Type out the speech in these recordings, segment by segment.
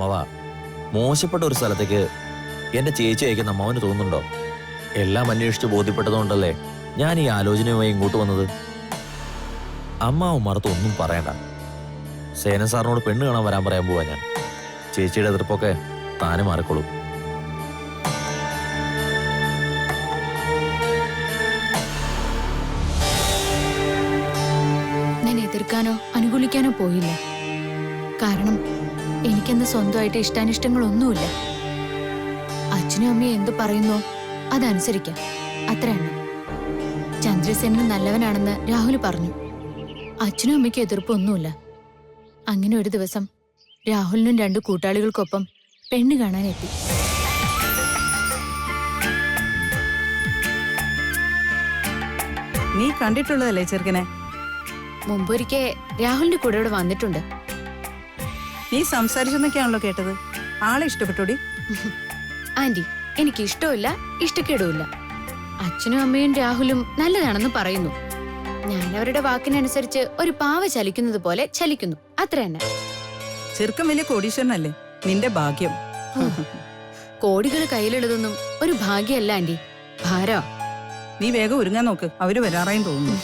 അമ്മവാ. മോശപ്പെട്ട ഒരു സ്ഥലത്തേക്ക് എന്റെ ചേച്ചി അയക്കുന്ന അമ്മാവന് തോന്നുന്നുണ്ടോ? എല്ലാം അന്വേഷിച്ച് ബോധ്യപ്പെട്ടതുകൊണ്ടല്ലേ ഞാൻ ഈ ആലോചനയുമായി ഇങ്ങോട്ട് വന്നത്. അമ്മാവും മറുത്ത് ഒന്നും പറയണ്ട. സേനൻ സാറിനോട് പെണ്ണ് കാണാൻ വരാൻ പറയാൻ പോവാ ഞാൻ. ചേച്ചിയുടെ എതിർപ്പൊക്കെ താനെ മാറിക്കൊള്ളൂ. ഞാൻ എതിർക്കാനോ അനുകൂലിക്കാനോ പോയില്ല. കാരണം എനിക്കെന്ന് സ്വന്തമായിട്ട് ഇഷ്ടാനിഷ്ടങ്ങളൊന്നുമില്ല. അച്ഛനും അമ്മയും എന്ത് പറയുന്നോ അതനുസരിക്കാം, അത്ര തന്നെ. ചന്ദ്രസേനൻ നല്ലവനാണെന്ന് രാഹുൽ പറഞ്ഞു. അച്ഛനും അമ്മയ്ക്കും എതിർപ്പൊന്നുമില്ല. അങ്ങനെ ഒരു ദിവസം രാഹുലിനും 2 കൂട്ടാളികൾക്കൊപ്പം പെണ്ണ് കാണാനെത്തി. നീ കണ്ടിട്ടുള്ളതല്ലേ ചെറുക്കനെ? മുമ്പൊരിക്കൽ രാഹുലിന്റെ കൂടെ ഇവിടെ വന്നിട്ടുണ്ട്. നീ സംസാരിച്ചെന്നൊക്കെയാണല്ലോ കേട്ടത്. ആളെ ഇഷ്ടപ്പെട്ടോടി? ആന്റി, എനിക്ക് ഇഷ്ടമില്ല, ഇഷ്ടക്കേടുമില്ല. അച്ഛനും അമ്മയും രാഹുലും നല്ലതാണെന്ന് പറയുന്നു. ഞാൻ അവരുടെ വാക്കിനനുസരിച്ച് ഒരു പാവ ചലിക്കുന്നത് പോലെ ചലിക്കുന്നു, അത്ര തന്നെ. ചെറുക്കൻ വലിയ കോടീശ്വരനല്ലേ? നിന്റെ ഭാഗ്യം. കോടികൾ കയ്യിലെടുതൊന്നും ഒരു ഭാഗ്യമല്ല ആന്റി, ഭാരാ. നീ വേഗം ഒരുങ്ങാൻ നോക്ക്, അവര് വരാറായും തോന്നുന്നു.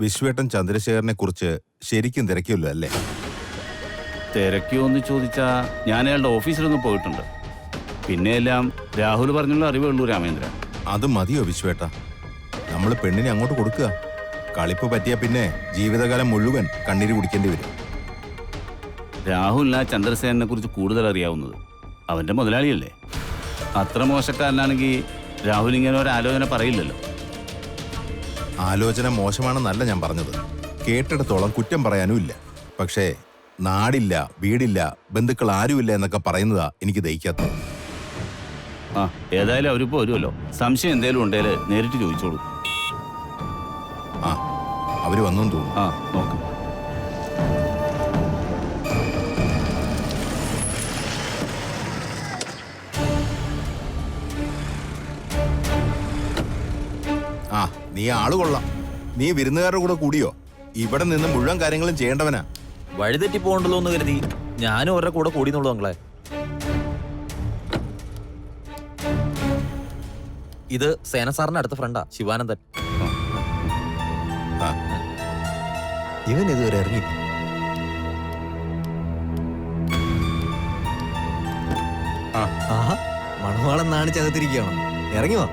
വിശ്വേട്ടൻ ചന്ദ്രശേഖരനെ കുറിച്ച് ശരിക്കും തിരക്കിയല്ലോ അല്ലേ? തിരക്കിയോ എന്ന് ചോദിച്ചാ ഞാൻ അയാളുടെ ഓഫീസിലൊന്നും പോയിട്ടുണ്ട്. പിന്നെ എല്ലാം രാഹുൽ പറഞ്ഞുള്ള അറിവേ ഉള്ളൂ രാമേന്ദ്ര. അത് മതിയോ വിശ്വേട്ട? നമ്മൾ പെണ്ണിനെ അങ്ങോട്ട് കൊടുക്കുക. കളിപ്പ് പറ്റിയ പിന്നെ ജീവിതകാലം മുഴുവൻ കണ്ണീര് കുടിക്കേണ്ടി വരും. രാഹുലിന് ചന്ദ്രസേനെ കുറിച്ച് കൂടുതൽ അറിയാവുന്നത്. അവന്റെ മുതലാളിയല്ലേ. അത്ര മോശക്കാരനാണെങ്കിൽ രാഹുൽ ഇങ്ങനെ ഒരു ആലോചന പറയില്ലല്ലോ. ആലോചന മോശമാണെന്നല്ല ഞാൻ പറഞ്ഞത്. കേട്ടിടത്തോളം കുറ്റം പറയാനും ഇല്ല. പക്ഷേ നാടില്ല, വീടില്ല, ബന്ധുക്കൾ ആരുമില്ല എന്നൊക്കെ പറയുന്നതാ എനിക്ക് ദഹിക്കാത്തത്. ആ, ഏതായാലും അവരിപ്പോ വരുമല്ലോ. സംശയം എന്തേലും ഉണ്ടേല് നേരിട്ട് ചോദിച്ചോളൂ. ആ, അവര് വന്നെന്ന് തോന്നുന്നു. ആ, നോക്ക്. ആ, നീ ആള് കൊള്ളാം. നീ വിരുന്നുകാരുടെ കൂടെ കൂടിയോ? ഇവിടെ നിന്ന് മുഴുവൻ കാര്യങ്ങളും ചെയ്യേണ്ടവനാ. വഴിതെറ്റി പോകണ്ടല്ലോ എന്ന് കരുതി ഞാനും അവരുടെ കൂടെ കൂടിന്നുള്ളൂ അങ്ങളെ. ഇത് സേന സാറിന്റെ അടുത്ത ഫ്രണ്ടാ, ശിവാനന്ദൻ. ഇവൻ ഇതുവരെ ഇറങ്ങി. മണവാളം നാണിച്ചകത്തിരിക്കുകയാണോ? ഇറങ്ങി വാ.